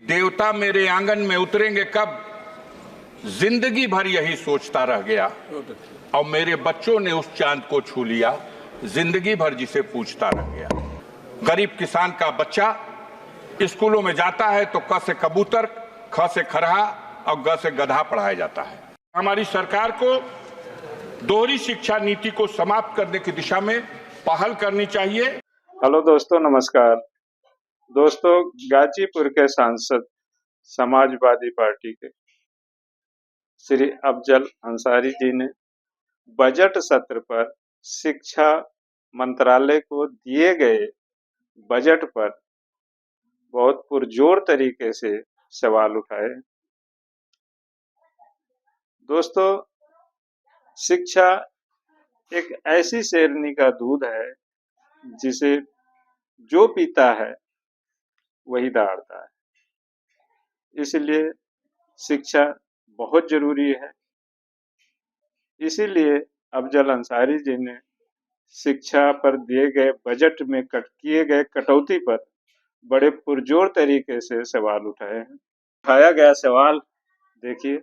देवता मेरे आंगन में उतरेंगे कब, जिंदगी भर यही सोचता रह गया। और मेरे बच्चों ने उस चांद को छू लिया, जिंदगी भर जिसे पूछता रह गया। गरीब किसान का बच्चा स्कूलों में जाता है तो क से कबूतर, ख से खरहा और ग से गधा पढ़ाया जाता है। हमारी सरकार को दोहरी शिक्षा नीति को समाप्त करने की दिशा में पहल करनी चाहिए। हेलो दोस्तों, नमस्कार दोस्तों। गाजीपुर के सांसद समाजवादी पार्टी के श्री अफजल अंसारी जी ने बजट सत्र पर शिक्षा मंत्रालय को दिए गए बजट पर बहुत पुरजोर तरीके से सवाल उठाए। दोस्तों, शिक्षा एक ऐसी शेरनी का दूध है जिसे जो पीता है वही दहाड़ता है। इसलिए शिक्षा बहुत जरूरी है। इसीलिए अफजल अंसारी जी ने शिक्षा पर दिए गए बजट में किए गए कटौती पर बड़े पुरजोर तरीके से सवाल उठाए हैं। उठाया गया सवाल देखिए।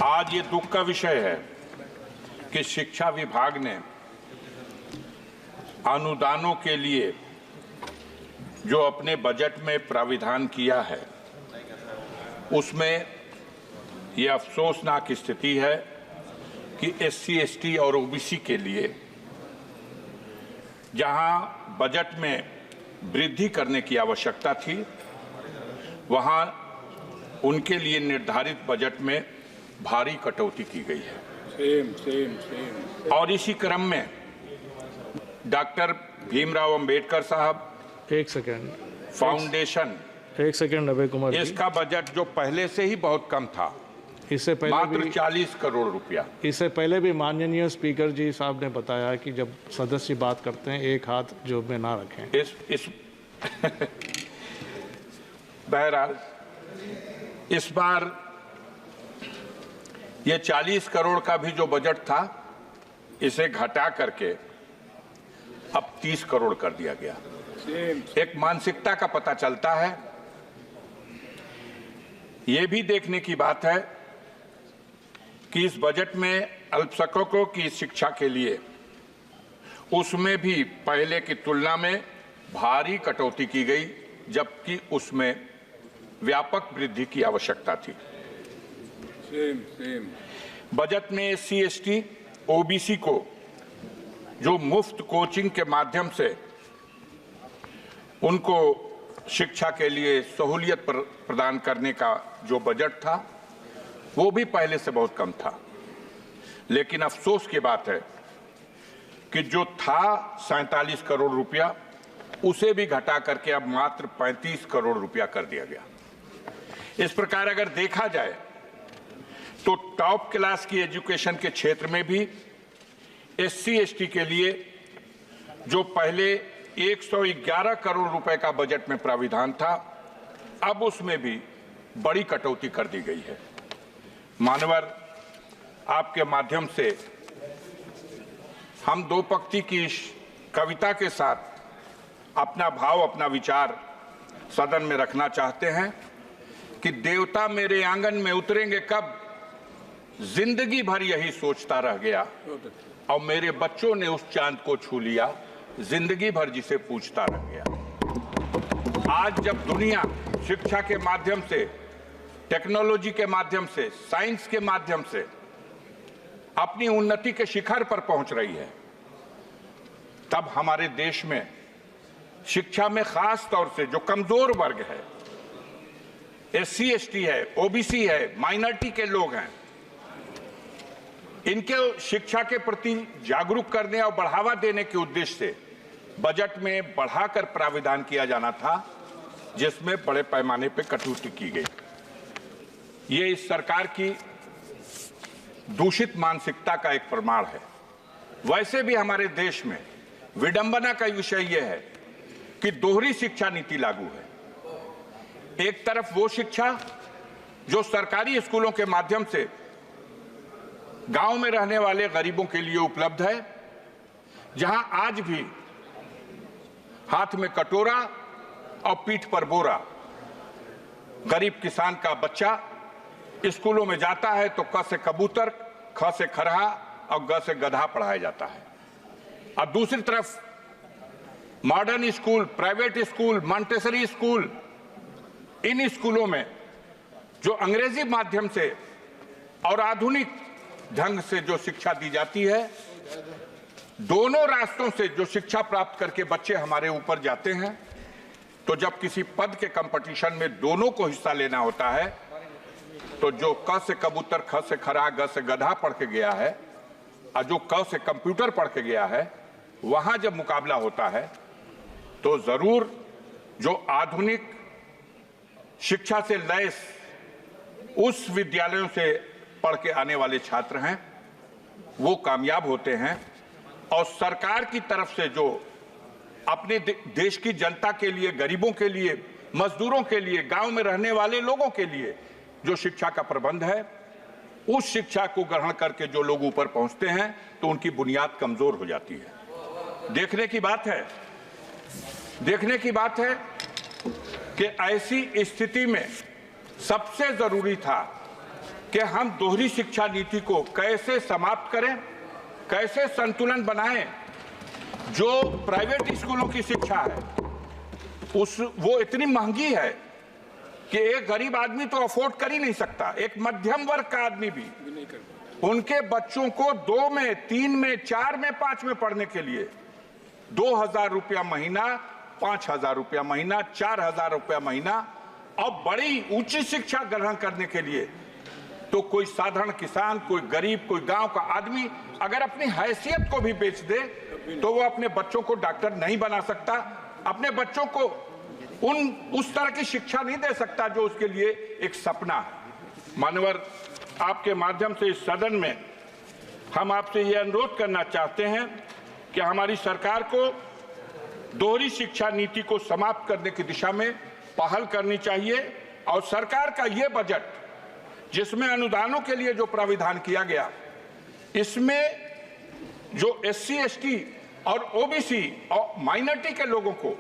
आज ये दुख का विषय है कि शिक्षा विभाग ने अनुदानों के लिए जो अपने बजट में प्राविधान किया है, उसमें यह अफसोसनाक स्थिति है कि SC, ST और OBC के लिए जहां बजट में वृद्धि करने की आवश्यकता थी, वहां उनके लिए निर्धारित बजट में भारी कटौती की गई है। और इसी क्रम में डॉक्टर भीमराव अंबेडकर साहब फाउंडेशन, एक सेकंड अभय कुमार जी, इसका बजट जो पहले से ही बहुत कम था, इससे पहले मात्र 40 करोड़ रुपया। इससे पहले भी माननीय स्पीकर जी साहब ने बताया कि जब सदस्य बात करते हैं एक हाथ जेब में ना रखें। इस बहरहाल इस बार ये 40 करोड़ का भी जो बजट था, इसे घटा करके अब 30 करोड़ कर दिया गया। एक मानसिकता का पता चलता है। ये भी देखने की बात है कि इस बजट में अल्पसंख्यकों की शिक्षा के लिए उसमें भी पहले की तुलना में भारी कटौती की गई, जबकि उसमें व्यापक वृद्धि की आवश्यकता थी। बजट में SC, ST, OBC को जो मुफ्त कोचिंग के माध्यम से उनको शिक्षा के लिए सहूलियत प्रदान करने का जो बजट था, वो भी पहले से बहुत कम था। लेकिन अफसोस की बात है कि जो था 47 करोड़ रुपया, उसे भी घटा करके अब मात्र 35 करोड़ रुपया कर दिया गया। इस प्रकार अगर देखा जाए तो टॉप क्लास की एजुकेशन के क्षेत्र में भी SC, ST के लिए जो पहले 111 करोड़ रुपए का बजट में प्राविधान था, अब उसमें भी बड़ी कटौती कर दी गई है। मानवर, आपके माध्यम से हम दो पंक्ति की कविता के साथ अपना भाव, अपना विचार सदन में रखना चाहते हैं कि देवता मेरे आंगन में उतरेंगे कब, जिंदगी भर यही सोचता रह गया। और मेरे बच्चों ने उस चांद को छू लिया, जिंदगी भर जिसे पूछता रह गया। आज जब दुनिया शिक्षा के माध्यम से, टेक्नोलॉजी के माध्यम से, साइंस के माध्यम से अपनी उन्नति के शिखर पर पहुंच रही है, तब हमारे देश में शिक्षा में खास तौर से जो कमजोर वर्ग है, SC, ST है, OBC है, माइनॉरिटी के लोग हैं, इनके शिक्षा के प्रति जागरूक करने और बढ़ावा देने के उद्देश्य से बजट में बढ़ाकर प्राविधान किया जाना था, जिसमें बड़े पैमाने पर कटौती की गई। ये इस सरकार की दूषित मानसिकता का एक प्रमाण है। वैसे भी हमारे देश में विडंबना का विषय यह है कि दोहरी शिक्षा नीति लागू है। एक तरफ वो शिक्षा जो सरकारी स्कूलों के माध्यम से गांव में रहने वाले गरीबों के लिए उपलब्ध है, जहां आज भी हाथ में कटोरा और पीठ पर बोरा। गरीब किसान का बच्चा स्कूलों में जाता है तो क से कबूतर, ख से खरहा और ग से गधा पढ़ाया जाता है। और दूसरी तरफ modern school, private school, Montessori school, इन स्कूलों में जो अंग्रेजी माध्यम से और आधुनिक ढंग से जो शिक्षा दी जाती है, दोनों रास्तों से जो शिक्षा प्राप्त करके बच्चे हमारे ऊपर जाते हैं, तो जब किसी पद के कंपटीशन में दोनों को हिस्सा लेना होता है, तो जो क से कबूतर, ख से खरहा, ग से गधा पढ़ के गया है और जो क से कंप्यूटर पढ़ के गया है, वहां जब मुकाबला होता है तो जरूर जो आधुनिक शिक्षा से लैस उस विद्यालयों से पढ़ के आने वाले छात्र हैं वो कामयाब होते हैं। और सरकार की तरफ से जो अपने देश की जनता के लिए, गरीबों के लिए, मजदूरों के लिए, गांव में रहने वाले लोगों के लिए जो शिक्षा का प्रबंध है, उस शिक्षा को ग्रहण करके जो लोग ऊपर पहुंचते हैं तो उनकी बुनियाद कमजोर हो जाती है। देखने की बात है कि ऐसी स्थिति में सबसे जरूरी था कि हम दोहरी शिक्षा नीति को कैसे समाप्त करें, कैसे संतुलन बनाएं। जो प्राइवेट स्कूलों की शिक्षा है वो इतनी महंगी है कि एक गरीब आदमी तो अफोर्ड कर ही नहीं सकता, एक मध्यम वर्ग का आदमी भी उनके बच्चों को 2 में, 3 में, 4 में, 5 में पढ़ने के लिए 2,000 रुपया महीना, 5,000 रुपया महीना, 4,000 रुपया महीना, और बड़ी ऊंची शिक्षा ग्रहण करने के लिए तो कोई साधारण किसान, कोई गरीब, कोई गांव का आदमी अगर अपनी हैसियत को भी बेच दे तो वो अपने बच्चों को डॉक्टर नहीं बना सकता, अपने बच्चों को उस तरह की शिक्षा नहीं दे सकता जो उसके लिए एक सपना है। मानवर, आपके माध्यम से इस सदन में हम आपसे ये अनुरोध करना चाहते हैं कि हमारी सरकार को दोहरी शिक्षा नीति को समाप्त करने की दिशा में पहल करनी चाहिए। और सरकार का ये बजट जिसमें अनुदानों के लिए जो प्राविधान किया गया, इसमें जो SC, ST और OBC और माइनॉरिटी के लोगों को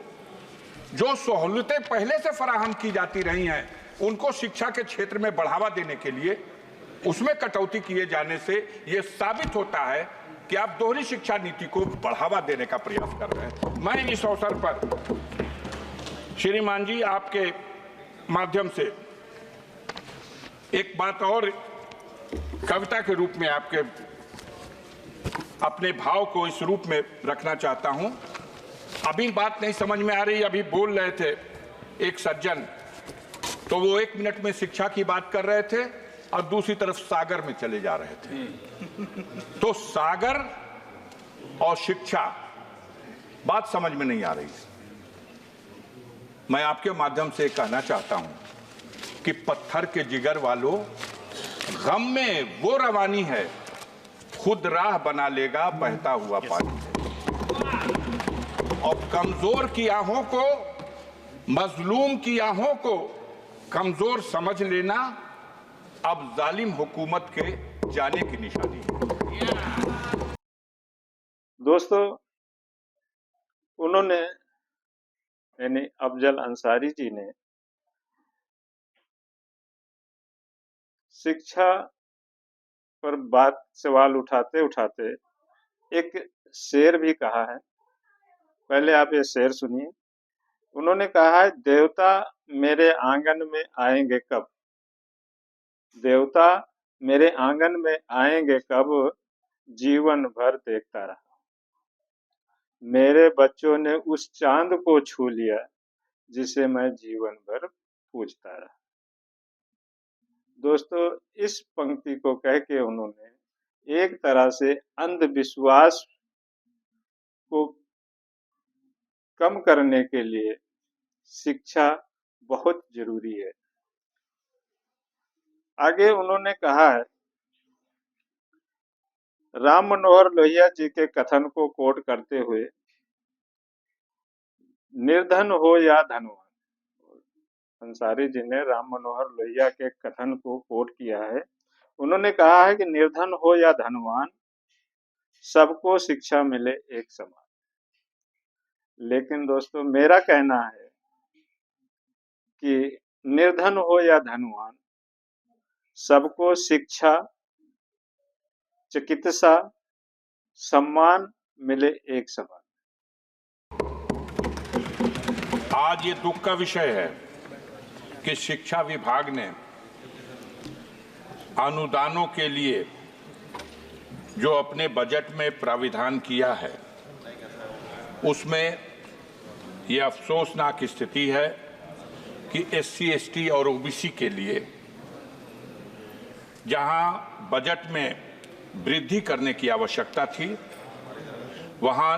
जो सहूलतें पहले से फराहम की जाती रही हैं, उनको शिक्षा के क्षेत्र में बढ़ावा देने के लिए उसमें कटौती किए जाने से यह साबित होता है कि आप दोहरी शिक्षा नीति को बढ़ावा देने का प्रयास कर रहे हैं। मैं इस अवसर पर श्रीमान जी आपके माध्यम से एक बात और कविता के रूप में आपके अपने भाव को इस रूप में रखना चाहता हूं। अभी बात नहीं समझ में आ रही, अभी बोल रहे थे एक सज्जन, तो वो 1 मिनट में शिक्षा की बात कर रहे थे और दूसरी तरफ सागर में चले जा रहे थे। तो सागर और शिक्षा बात समझ में नहीं आ रही। मैं आपके माध्यम से कहना चाहता हूं कि पत्थर के जिगर वालों, गम में वो रवानी है, खुद राह बना लेगा बहता हुआ पानी है। और कमजोर की आहों को, मजलूम की आहों को कमजोर समझ लेना अब जालिम हुकूमत के जाने की निशानी है। दोस्तों, उन्होंने यानी अफजल अंसारी जी ने शिक्षा पर सवाल उठाते उठाते एक शेर भी कहा है। पहले आप ये शेर सुनिए। उन्होंने कहा है, देवता मेरे आंगन में आएंगे कब, देवता मेरे आंगन में आएंगे कब, जीवन भर देखता रहा। मेरे बच्चों ने उस चांद को छू लिया जिसे मैं जीवन भर पूजता रहा। दोस्तों, इस पंक्ति को कह के उन्होंने एक तरह से अंधविश्वास को कम करने के लिए शिक्षा बहुत जरूरी है। आगे उन्होंने कहा है, राम मनोहर लोहिया जी के कथन को कोट करते हुए, निर्धन हो या धनवान, अंसारी जी ने राम मनोहर लोहिया के कथन को कोट किया है। उन्होंने कहा है कि निर्धन हो या धनवान, सबको शिक्षा मिले एक समान। लेकिन दोस्तों, मेरा कहना है कि निर्धन हो या धनवान, सबको शिक्षा, चिकित्सा, सम्मान मिले एक समान। आज ये दुख का विषय है कि शिक्षा विभाग ने अनुदानों के लिए जो अपने बजट में प्राविधान किया है, उसमें यह अफसोसनाक स्थिति है कि SC, ST और OBC के लिए जहां बजट में वृद्धि करने की आवश्यकता थी, वहां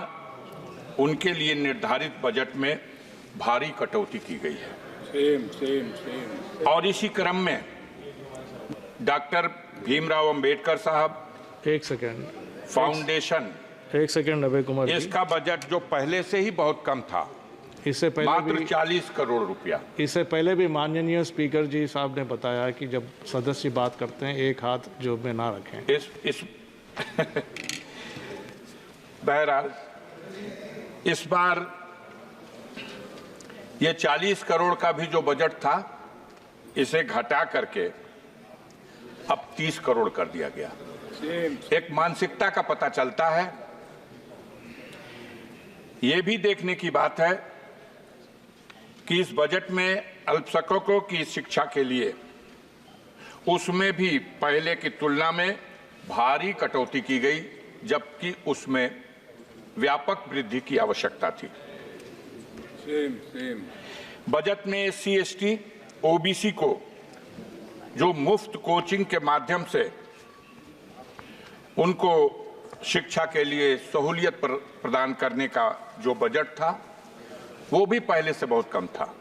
उनके लिए निर्धारित बजट में भारी कटौती की गई है। और इसी क्रम में डॉक्टर भीमराव अंबेडकर साहब एक सेकेंड फाउंडेशन, एक सेकेंड अभय कुमार जी, इसका बजट जो पहले से ही बहुत कम था, इससे पहले मात्र भी 40 करोड़ रुपया। इससे पहले भी माननीय स्पीकर जी साहब ने बताया कि जब सदस्य बात करते हैं एक हाथ जेब में ना रखें। इस बहरहाल इस बार ये 40 करोड़ का भी जो बजट था, इसे घटा करके अब 30 करोड़ कर दिया गया। एक मानसिकता का पता चलता है। ये भी देखने की बात है कि इस बजट में अल्पसंख्यकों की शिक्षा के लिए उसमें भी पहले की तुलना में भारी कटौती की गई, जबकि उसमें व्यापक वृद्धि की आवश्यकता थी। बजट में SC, ST, OBC को जो मुफ्त कोचिंग के माध्यम से उनको शिक्षा के लिए सहूलियत प्रदान करने का जो बजट था, वो भी पहले से बहुत कम था।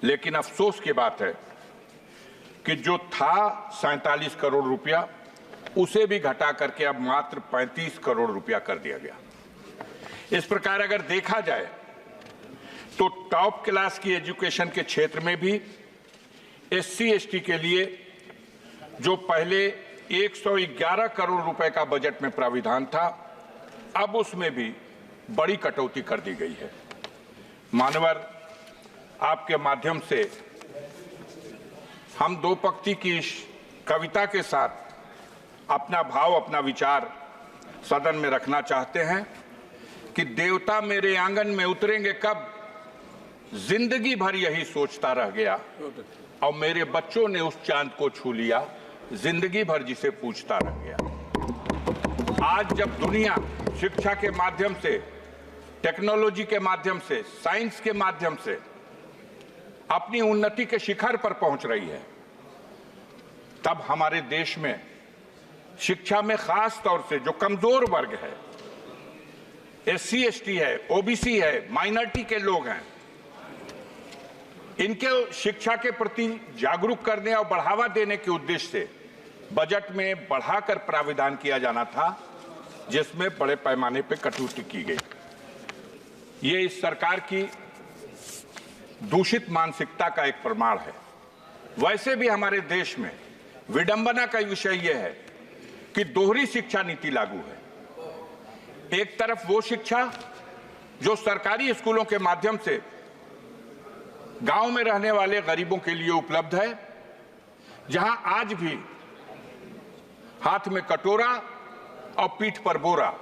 लेकिन अफसोस की बात है कि जो था 47 करोड़ रुपया, उसे भी घटा करके अब मात्र 35 करोड़ रुपया कर दिया गया। इस प्रकार अगर देखा जाए तो टॉप क्लास की एजुकेशन के क्षेत्र में भी SC, ST के लिए जो पहले 111 करोड़ रुपए का बजट में प्राविधान था, अब उसमें भी बड़ी कटौती कर दी गई है। मानवर, आपके माध्यम से हम दो पंक्ति की इस कविता के साथ अपना भाव, अपना विचार सदन में रखना चाहते हैं कि देवता मेरे आंगन में उतरेंगे कब, जिंदगी भर यही सोचता रह गया, और मेरे बच्चों ने उस चांद को छू लिया, जिंदगी भर जिसे पूछता रह गया। आज जब दुनिया शिक्षा के माध्यम से, टेक्नोलॉजी के माध्यम से, साइंस के माध्यम से अपनी उन्नति के शिखर पर पहुंच रही है, तब हमारे देश में शिक्षा में खास तौर से जो कमजोर वर्ग है, SC, ST है, OBC है, माइनॉरिटी के लोग हैं, इनके शिक्षा के प्रति जागरूक करने और बढ़ावा देने के उद्देश्य से बजट में बढ़ाकर प्राविधान किया जाना था, जिसमें बड़े पैमाने पर कटौती की गई। ये इस सरकार की दूषित मानसिकता का एक प्रमाण है। वैसे भी हमारे देश में विडंबना का विषय यह है कि दोहरी शिक्षा नीति लागू है। एक तरफ वो शिक्षा जो सरकारी स्कूलों के माध्यम से गांव में रहने वाले गरीबों के लिए उपलब्ध है, जहां आज भी हाथ में कटोरा और पीठ पर बोरा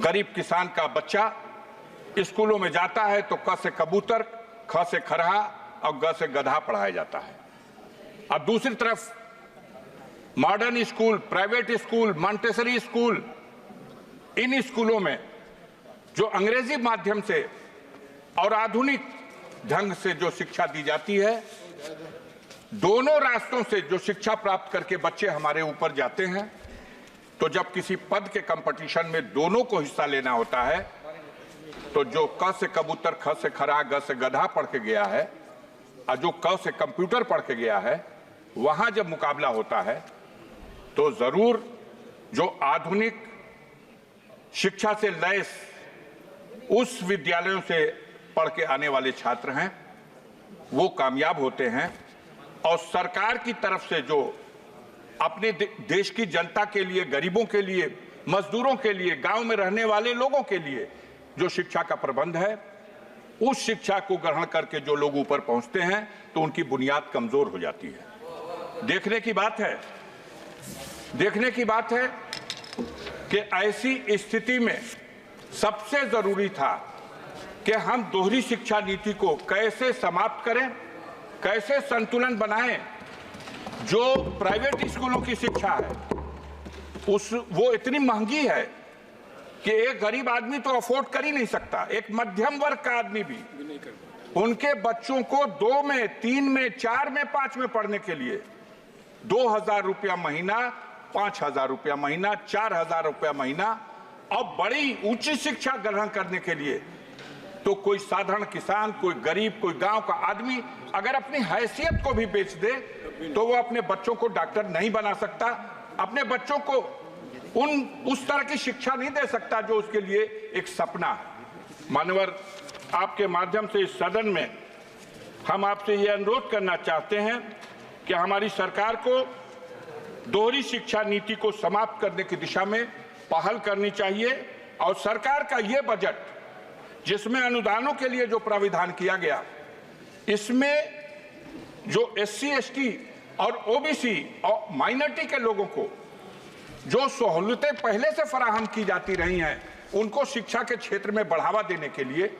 गरीब किसान का बच्चा स्कूलों में जाता है तो क से कबूतर, ख से खरहा और ग से गधा पढ़ाया जाता है। और दूसरी तरफ modern school, private school, Montessori school, इन स्कूलों में जो अंग्रेजी माध्यम से और आधुनिक ढंग से जो शिक्षा दी जाती है, दोनों रास्तों से जो शिक्षा प्राप्त करके बच्चे हमारे ऊपर जाते हैं, तो जब किसी पद के कंपटीशन में दोनों को हिस्सा लेना होता है, तो जो क से कबूतर, ख से खरा, ग से गधा पढ़ के गया है और जो क से कंप्यूटर पढ़ के गया है, वहां जब मुकाबला होता है तो जरूर जो आधुनिक शिक्षा से लैस उस विद्यालयों से पढ़ के आने वाले छात्र हैं, वो कामयाब होते हैं। और सरकार की तरफ से जो अपने देश की जनता के लिए, गरीबों के लिए, मजदूरों के लिए, गांव में रहने वाले लोगों के लिए जो शिक्षा का प्रबंध है, उस शिक्षा को ग्रहण करके जो लोग ऊपर पहुंचते हैं तो उनकी बुनियाद कमजोर हो जाती है। देखने की बात है कि ऐसी स्थिति में सबसे जरूरी था कि हम दोहरी शिक्षा नीति को कैसे समाप्त करें, कैसे संतुलन बनाएं। जो प्राइवेट स्कूलों की शिक्षा है वो इतनी महंगी है कि एक गरीब आदमी तो अफोर्ड कर ही नहीं सकता, एक मध्यम वर्ग का आदमी भी उनके बच्चों को 2 में, 3 में, 4 में, 5 में पढ़ने के लिए 2,000 रुपया महीना, 5,000 रुपया महीना, 4,000 रुपया महीना, और बड़ी ऊंची शिक्षा ग्रहण करने के लिए तो कोई साधारण किसान, कोई गरीब, कोई गांव का आदमी अगर अपनी हैसियत को भी बेच दे तो वो अपने बच्चों को डॉक्टर नहीं बना सकता, अपने बच्चों को उस तरह की शिक्षा नहीं दे सकता जो उसके लिए एक सपना है। मान्यवर, आपके माध्यम से इस सदन में हम आपसे ये अनुरोध करना चाहते हैं कि हमारी सरकार को दोहरी शिक्षा नीति को समाप्त करने की दिशा में पहल करनी चाहिए और सरकार का ये बजट जिसमें अनुदानों के लिए जो प्राविधान किया गया, इसमें जो SC, ST और OBC और माइनॉरिटी के लोगों को जो सहूलतें पहले से फराहम की जाती रही हैं उनको शिक्षा के क्षेत्र में बढ़ावा देने के लिए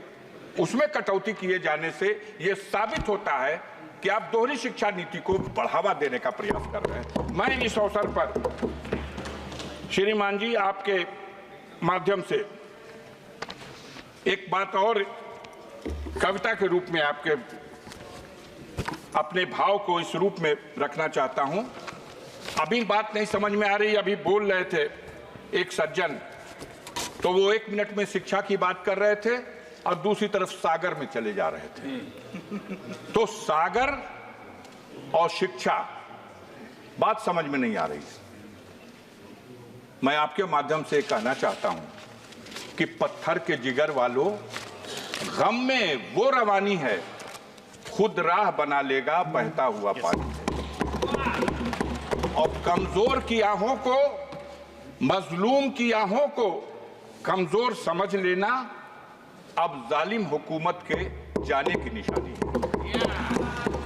उसमें कटौती किए जाने से यह साबित होता है कि आप दोहरी शिक्षा नीति को बढ़ावा देने का प्रयास कर रहे हैं। मैं इस अवसर पर श्रीमान जी आपके माध्यम से एक बात और कविता के रूप में आपके अपने भाव को इस रूप में रखना चाहता हूं। अभी बात नहीं समझ में आ रही, अभी बोल रहे थे एक सज्जन, तो वो 1 मिनट में शिक्षा की बात कर रहे थे और दूसरी तरफ सागर में चले जा रहे थे। तो सागर और शिक्षा बात समझ में नहीं आ रही। मैं आपके माध्यम से कहना चाहता हूं कि पत्थर के जिगर वालों, गम में वो रवानी है, खुद राह बना लेगा बहता हुआ पानी है। और कमजोर की आहों को, मजलूम की आहों को कमजोर समझ लेना अब जालिम हुकूमत के जाने की निशानी है।